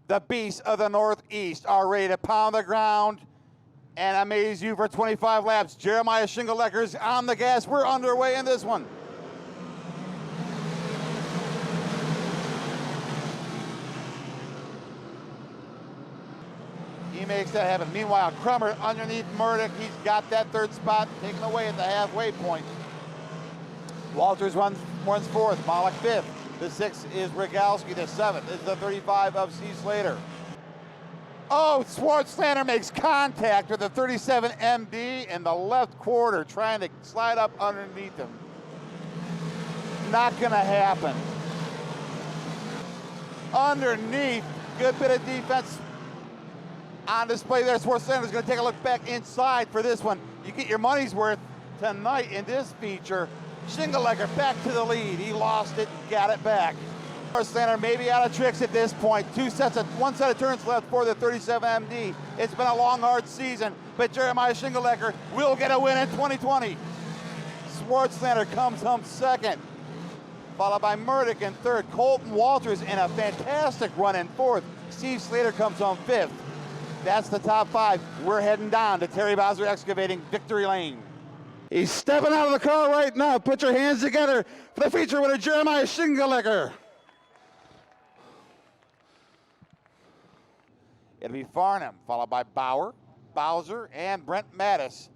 The beasts of the Northeast are ready to pound the ground and amaze you for 25 laps. Jeremiah Shingelecker's on the gas. We're underway in this one. He makes that happen. Meanwhile, Krummert underneath Murdoch. He's got that third spot taken away at the halfway point. Walters runs fourth, Malik fifth. The 6 is Rogalski. The 7th is the 35 of C. Slater. Oh, Schwartzlander makes contact with the 37 MD in the left quarter, trying to slide up underneath him. Not gonna happen. Underneath, good bit of defense on display there. Schwartzlander's gonna take a look back inside for this one. You get your money's worth tonight in this feature. Schingelecker back to the lead. He lost it, got it back. Schwartzlander maybe out of tricks at this point. One set of turns left for the 37 MD. It's been a long, hard season, but Jeremiah Schingelecker will get a win in 2020. Schwartzlander comes home second, followed by Murdoch in third. Colton Walters in a fantastic run in fourth. Steve Slater comes home fifth. That's the top 5. We're heading down to Terry Bowser Excavating Victory Lane. He's stepping out of the car right now. Put your hands together for the feature winner, Jeremiah Schingelecker. It'll be Farnham, followed by Bowser, and Brent Mattis.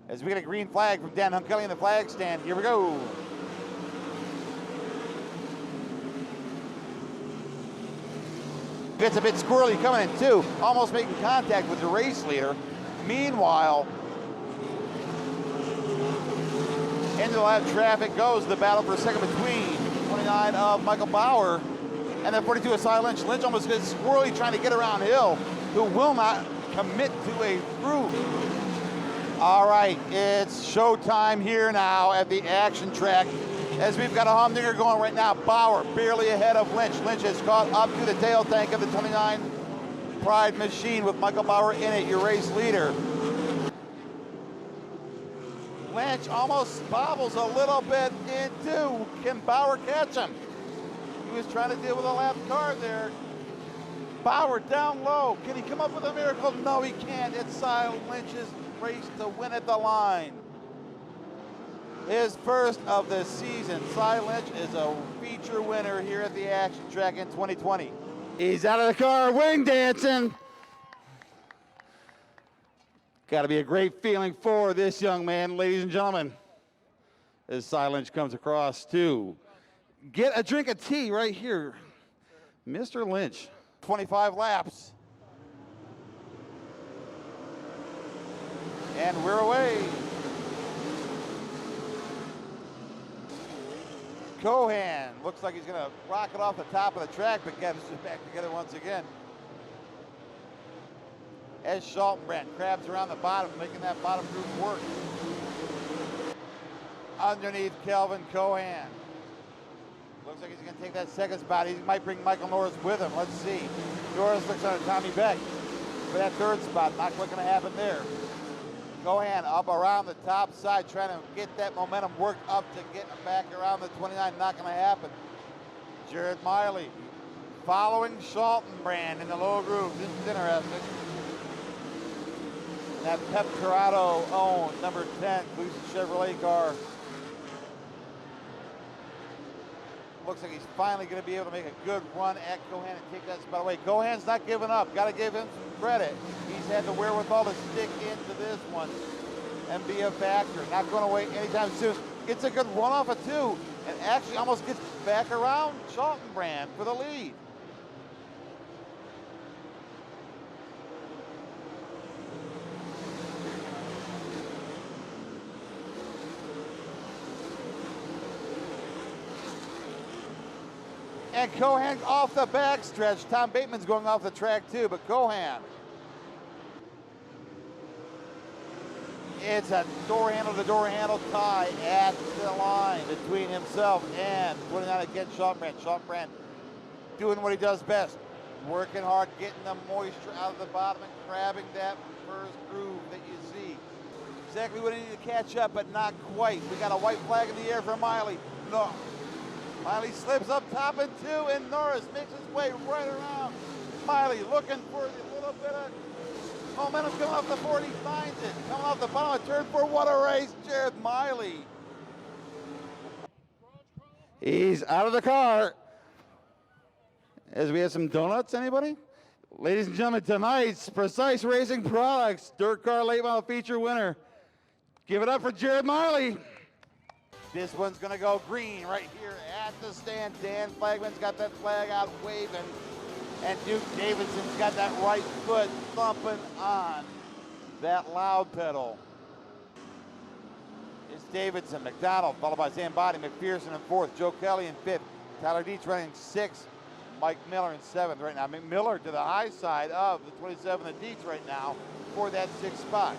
As we get a green flag from Dan Hunkeli in the flag stand, here we go. Gets a bit squirrely coming in too, almost making contact with the race leader. Meanwhile, into the lap traffic goes the battle for second between 29 of Michael Bauer and then 42 of Cy Lynch. Lynch almost gets squirrely trying to get around Hill, who will not commit to a through. All right, it's showtime here now at the action track as we've got a humdinger going right now. Bauer barely ahead of Lynch. Lynch has caught up to the tail tank of the 29 Pride machine with Michael Bauer in it, your race leader. Lynch almost bobbles a little bit into. Can Bauer catch him? He was trying to deal with a lap car there. Bauer down low. Can he come up with a miracle? No, he can't. It's Cy Lynch's race to win at the line. His first of the season. Cy Lynch is a feature winner here at the action track in 2020. He's out of the car, wing dancing. Got to be a great feeling for this young man, ladies and gentlemen, as Cy Lynch comes across to get a drink of tea right here. Mr. Lynch. 25 laps. And we're away. Cohan looks like he's going to rocket off the top of the track, but gets it back together once again. As Schattenbrand crabs around the bottom, making that bottom group work. Underneath Kelvin Cohan. Looks like he's going to take that second spot. He might bring Michael Norris with him. Let's see. Norris looks under Tommy Beck for that third spot. Not quite going to happen there. Cohan up around the top side, trying to get that momentum worked up to get back around the 29. Not going to happen. Jared Miley following Schattenbrand in the low groove. This is interesting. That Pep Corrado owned number 10 Cluse Chevrolet car. Looks like he's finally going to be able to make a good run at Cohan and take that spot away. Cohan's not giving up. Got to give him some credit. He's had the wherewithal to stick into this one and be a factor. Not going away anytime soon. Gets a good run off of 2 and actually almost gets back around Schattenbrand for the lead. And Cohan off the backstretch. Tom Bateman's going off the track too, but Cohan. It's a door handle to door handle tie at the line between himself and 29 against Schattenbrand. Schattenbrand doing what he does best. Working hard, getting the moisture out of the bottom and grabbing that first groove that you see. Exactly what he needed to catch up, but not quite. We got a white flag in the air for Miley. No. Miley slips up top in 2, and Norris makes his way right around Miley looking for a little bit of momentum coming off the board. He finds it. Coming off the bottom of turn 4. What a race, Jared Miley. He's out of the car. As we have some donuts, anybody? Ladies and gentlemen, tonight's Precise Racing Products Dirt Car Late Model Feature winner. Give it up for Jared Miley. This one's gonna go green right here at the stand. Dan Flagman's got that flag out waving. And Duke Davidson's got that right foot thumping on that loud pedal. It's Davidson, McDonald, followed by Zambati, McPherson in 4th, Joe Kelly in 5th, Tyler Dietz running 6th, Mike Miller in 7th right now. Miller to the high side of the 27 of Dietz right now for that 6th spot.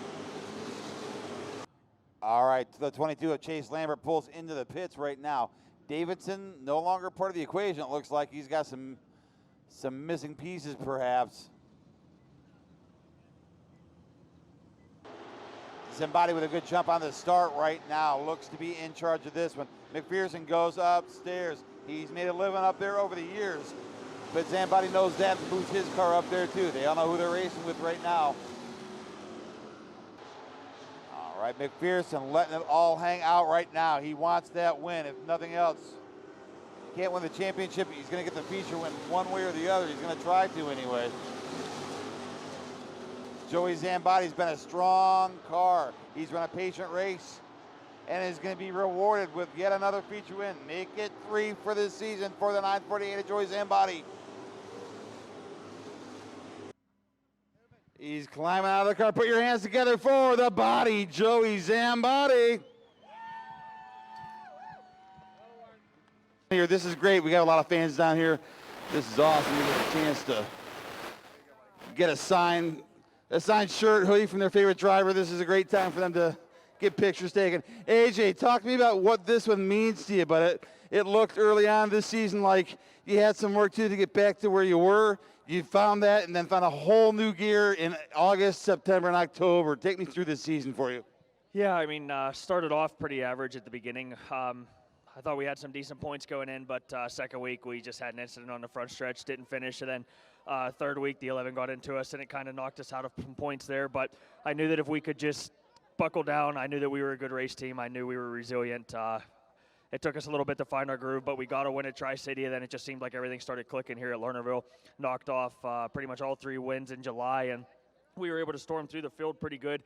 All right, to the 22 of Chase Lambert pulls into the pits right now. Davidson no longer part of the equation. It looks like he's got some missing pieces perhaps. Somebody with a good jump on the start right now looks to be in charge of this one. McPherson goes upstairs. He's made a living up there over the years, but Zambati knows that and moves his car up there too. They all know who they're racing with right now. All right, McPherson letting it all hang out right now. He wants that win, if nothing else. Can't win the championship, he's gonna get the feature win one way or the other. He's gonna try to anyway. Joey Zambati's been a strong car. He's run a patient race and is going to be rewarded with yet another feature win. Make it 3 for this season for the 948 of Joey Zambati. He's climbing out of the car. Put your hands together for the body, Joey Zambati. Here, this is great. We got a lot of fans down here. This is awesome. We get a chance to get a signed shirt, hoodie from their favorite driver. This is a great time for them to get pictures taken. AJ, talk to me about what this one means to you, but it looked early on this season like you had some work to do to get back to where you were. You found that and then found a whole new gear in August, September, and October. Take me through this season for you. Yeah, I mean, started off pretty average at the beginning. I thought we had some decent points going in, but second week we just had an incident on the front stretch, didn't finish, and then third week the 11 got into us and it kind of knocked us out of some points there. But I knew that if we could just buckle down, I knew that we were a good race team. I knew we were resilient. It took us a little bit to find our groove, but we got to win at Tri-City, and then it just seemed like everything started clicking here at Lernerville. Knocked off pretty much all 3 wins in July, and we were able to storm through the field pretty good.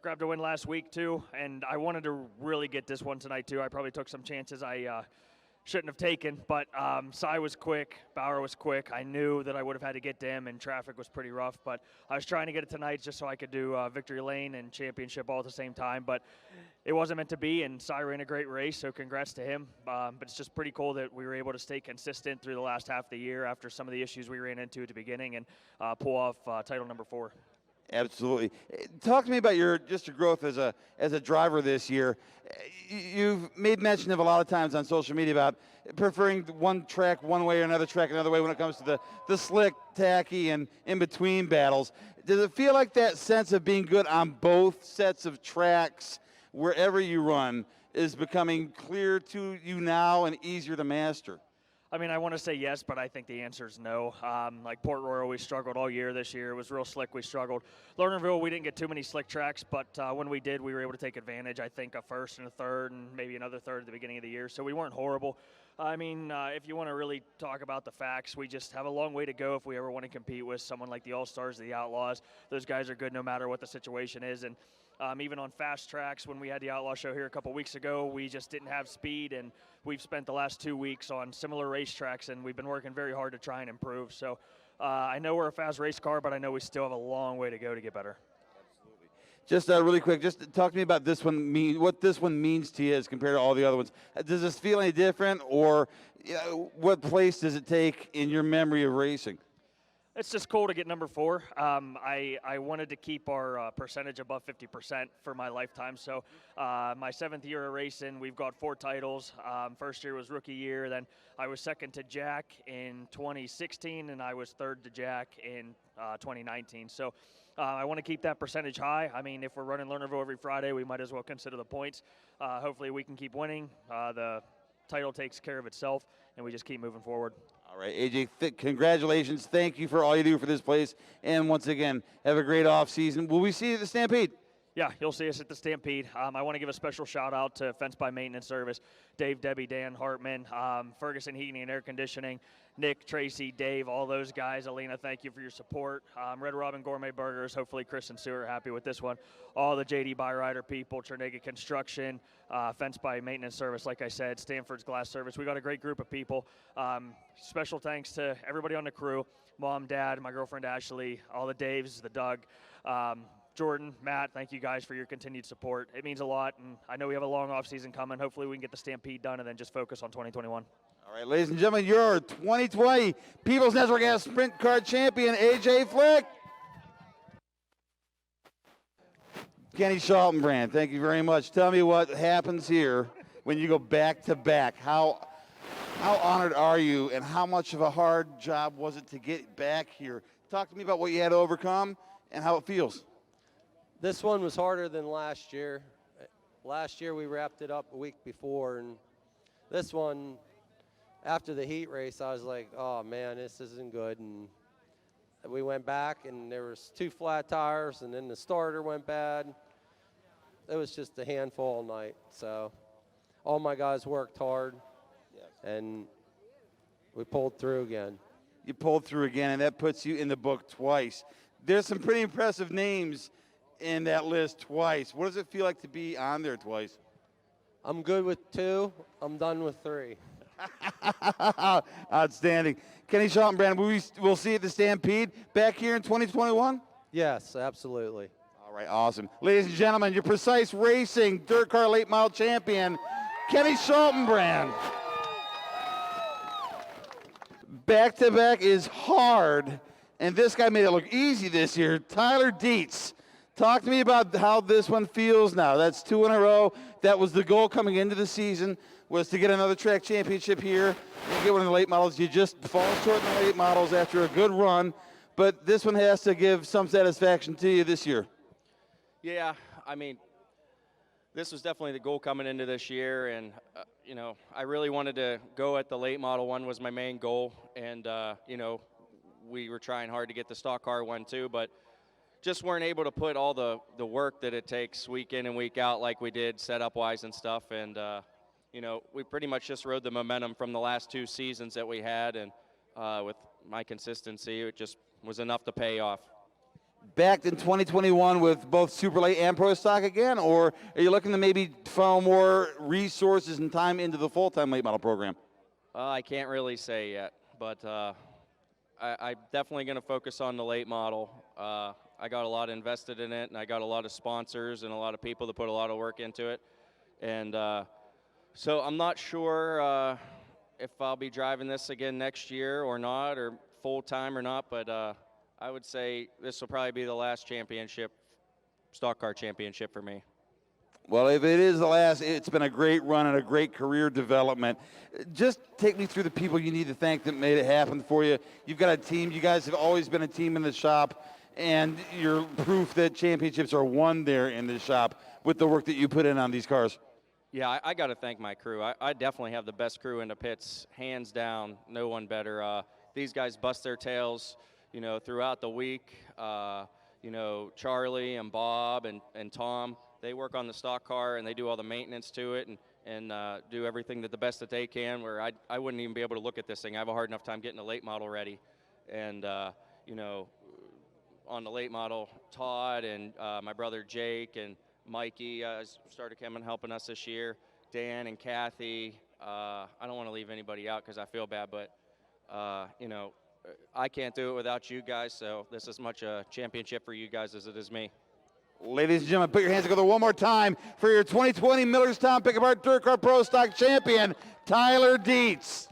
Grabbed a win last week too, and I wanted to really get this one tonight too. I probably took some chances I shouldn't have taken, but Cy was quick, Bauer was quick. I knew that I would have had to get to him, and traffic was pretty rough, but I was trying to get it tonight just so I could do victory lane and championship all at the same time, but it wasn't meant to be, and Cy ran a great race, so congrats to him. But it's just pretty cool that we were able to stay consistent through the last half of the year after some of the issues we ran into at the beginning and pull off title number 4. Absolutely. Talk to me about your growth as a driver this year. You've made mention of a lot of times on social media about preferring one track one way or another track another way when it comes to the slick, tacky, and in-between battles. Does it feel like that sense of being good on both sets of tracks wherever you run is becoming clear to you now and easier to master? I mean, I want to say yes, but I think the answer is no. Like Port Royal, we struggled all year this year. It was real slick. We struggled. Lernerville, we didn't get too many slick tracks, but when we did, we were able to take advantage. I think a first and a third and maybe another third at the beginning of the year, so we weren't horrible. I mean, if you want to really talk about the facts, we just have a long way to go if we ever want to compete with someone like the All-Stars, the Outlaws. Those guys are good no matter what the situation is, and even on fast tracks, when we had the Outlaw show here a couple weeks ago, we just didn't have speed, and we've spent the last 2 weeks on similar racetracks, and we've been working very hard to try and improve. So I know we're a fast race car, but I know we still have a long way to go to get better. Absolutely. Just really quick, just talk to me about this one, what this one means to you as compared to all the other ones. Does this feel any different, or what place does it take in your memory of racing? It's just cool to get number 4. I wanted to keep our percentage above 50% for my lifetime. So my 7th year of racing, we've got 4 titles. First year was rookie year. Then I was second to Jack in 2016, and I was third to Jack in 2019. So I want to keep that percentage high. I mean, if we're running Lernerville every Friday, we might as well consider the points. Hopefully we can keep winning. The title takes care of itself, and we just keep moving forward. All right, AJ, congratulations. Thank you for all you do for this place. And once again, have a great off season. Will we see you at the Stampede? Yeah, you'll see us at the Stampede. I want to give a special shout out to Fence by Maintenance Service, Dave, Debbie, Dan, Hartman, Ferguson Heating and Air Conditioning, Nick, Tracy, Dave, all those guys. Alina, thank you for your support. Red Robin Gourmet Burgers, hopefully Chris and Sue are happy with this one. All the JD Byrider people, Chernega Construction, Fence by Maintenance Service, like I said, Stanford's Glass Service. We got a great group of people. Special thanks to everybody on the crew, Mom, Dad, my girlfriend Ashley, all the Daves, the Doug, Jordan, Matt, thank you guys for your continued support. It means a lot, and I know we have a long off season coming. Hopefully we can get the Stampede done and then just focus on 2021. All right, ladies and gentlemen, your 2020 People's Natural Gas Sprint Car Champion, AJ Flick. Kenny Schattenbrand, thank you very much. Tell me what happens here when you go back to back. How honored are you, and how much of a hard job was it to get back here? Talk to me about what you had to overcome and how it feels. This one was harder than last year. Last year we wrapped it up a week before, and this one, after the heat race, I was like, oh man, this isn't good. And we went back, and there was 2 flat tires, and then the starter went bad. It was just a handful all night. So all my guys worked hard, and we pulled through again. You pulled through again, and that puts you in the book twice. There's some pretty impressive names in that list twice. What does it feel like to be on there twice? I'm good with 2. I'm done with 3. Outstanding. Kenny Schattenbrand, we'll see you at the Stampede back here in 2021? Yes, absolutely. All right, awesome. Ladies and gentlemen, your Precise Racing Dirt Car Late Model Champion, Kenny Schattenbrand. Back-to-back is hard, and this guy made it look easy this year. Tyler Dietz. Talk to me about how this one feels now. That's 2 in a row. That was the goal coming into the season, was to get another track championship here and get one of the late models. You just fall short in the late models after a good run, but this one has to give some satisfaction to you this year. Yeah, I mean, this was definitely the goal coming into this year, and you know, I really wanted to go at the late model one was my main goal, and you know, we were trying hard to get the stock car one too, but just weren't able to put all the work that it takes week in and week out like we did setup-wise and stuff. And, you know, we pretty much just rode the momentum from the last 2 seasons that we had. And with my consistency, it just was enough to pay off. Back in 2021 with both Super Late and Pro Stock again, or are you looking to maybe funnel more resources and time into the full-time late model program? I can't really say yet, but I'm definitely going to focus on the late model. I got a lot invested in it, and I got a lot of sponsors and a lot of people that put a lot of work into it. And so I'm not sure if I'll be driving this again next year or not, or full-time or not, but I would say this will probably be the last championship, stock car championship for me. Well, if it is the last, it's been a great run and a great career development. Just take me through the people you need to thank that made it happen for you. You've got a team. You guys have always been a team in the shop, and you're proof that championships are won there in the shop with the work that you put in on these cars. Yeah, I got to thank my crew. I definitely have the best crew in the pits, hands down. No one better. These guys bust their tails, you know, throughout the week. You know, Charlie and Bob and Tom, they work on the stock car and they do all the maintenance to it and do everything that the best that they can, where I wouldn't even be able to look at this thing. I have a hard enough time getting the late model ready. And, you know, on the late model, Todd and my brother Jake and Mikey started coming helping us this year. Dan and Kathy. I don't want to leave anybody out because I feel bad, but, you know, I can't do it without you guys, so this is as much a championship for you guys as it is me. Ladies and gentlemen, put your hands together one more time for your 2020 Millerstown Pick Apart Dirt Car Pro Stock Champion, Tyler Dietz.